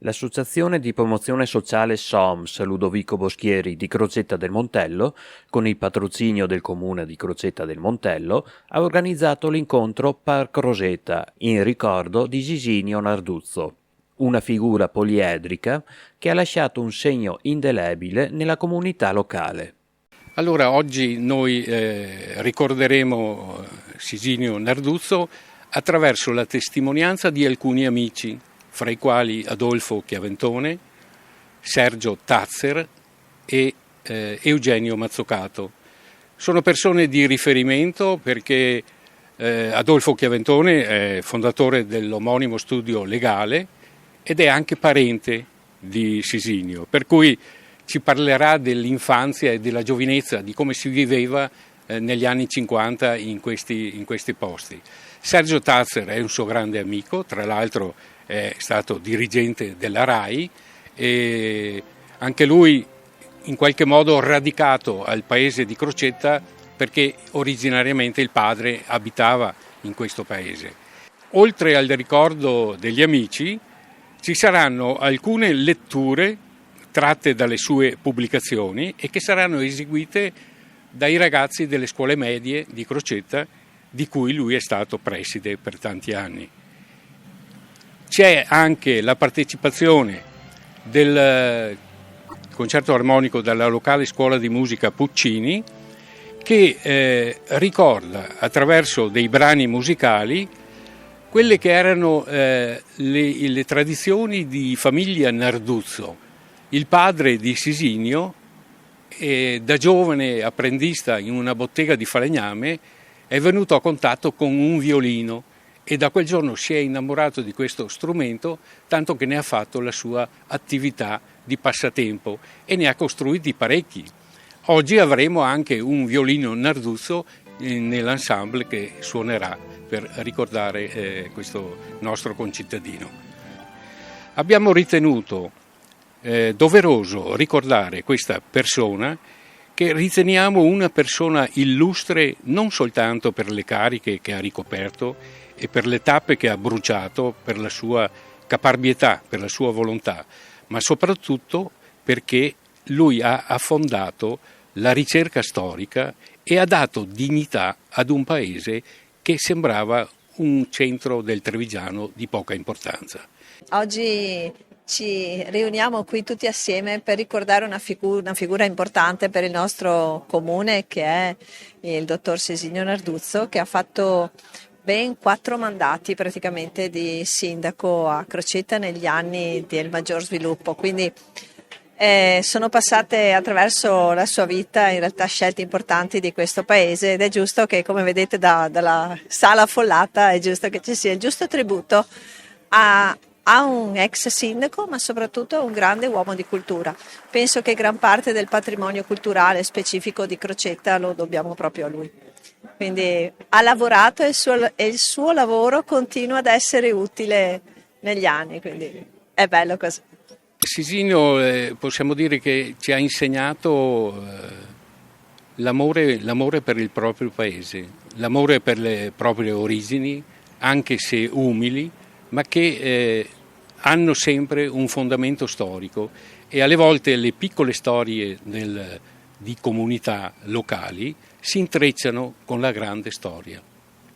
L'Associazione di Promozione Sociale SOMS Ludovico Boschieri di Crocetta del Montello, con il patrocinio del comune di Crocetta del Montello, ha organizzato l'incontro Parc Rosetta in ricordo di Gisinio Narduzzo, una figura poliedrica che ha lasciato un segno indelebile nella comunità locale. Allora oggi noi ricorderemo Gisinio Narduzzo attraverso la testimonianza di alcuni amici, fra i quali Adolfo Chiaventone, Sergio Tazzer e Eugenio Mazzocato. Sono persone di riferimento perché Adolfo Chiaventone è fondatore dell'omonimo studio legale ed è anche parente di Gisinio, per cui ci parlerà dell'infanzia e della giovinezza, di come si viveva negli anni 50 in questi posti. Sergio Tazzer è un suo grande amico, tra l'altro è stato dirigente della RAI e anche lui in qualche modo radicato al paese di Crocetta perché originariamente il padre abitava in questo paese. Oltre al ricordo degli amici ci saranno alcune letture tratte dalle sue pubblicazioni e che saranno eseguite dai ragazzi delle scuole medie di Crocetta, di cui lui è stato preside per tanti anni. C'è anche la partecipazione del concerto armonico della locale scuola di musica Puccini, che ricorda attraverso dei brani musicali quelle che erano le tradizioni di famiglia Narduzzo. Il padre di Gisinio, da giovane apprendista in una bottega di falegname, è venuto a contatto con un violino e da quel giorno si è innamorato di questo strumento, tanto che ne ha fatto la sua attività di passatempo e ne ha costruiti parecchi. Oggi avremo anche un violino Narduzzo nell'ensemble che suonerà per ricordare questo nostro concittadino. Abbiamo ritenuto doveroso ricordare questa persona che riteniamo una persona illustre non soltanto per le cariche che ha ricoperto e per le tappe che ha bruciato, per la sua caparbietà, per la sua volontà, ma soprattutto perché lui ha affondato la ricerca storica e ha dato dignità ad un paese che sembrava un centro del Trevigiano di poca importanza. Oggi ci riuniamo qui tutti assieme per ricordare una figura importante per il nostro comune, che è il dottor Gisinio Narduzzo, che ha fatto ben 4 mandati praticamente di sindaco a Crocetta negli anni del maggior sviluppo, quindi sono passate attraverso la sua vita in realtà scelte importanti di questo paese ed è giusto che, come vedete dalla sala affollata, è giusto che ci sia il giusto tributo a un ex sindaco, ma soprattutto a un grande uomo di cultura. Penso che gran parte del patrimonio culturale specifico di Crocetta lo dobbiamo proprio a lui. Quindi ha lavorato e il suo lavoro continua ad essere utile negli anni, quindi è bello così. Gisinio possiamo dire che ci ha insegnato l'amore per il proprio paese, l'amore per le proprie origini, anche se umili, ma che hanno sempre un fondamento storico e alle volte le piccole storie di comunità locali si intrecciano con la grande storia.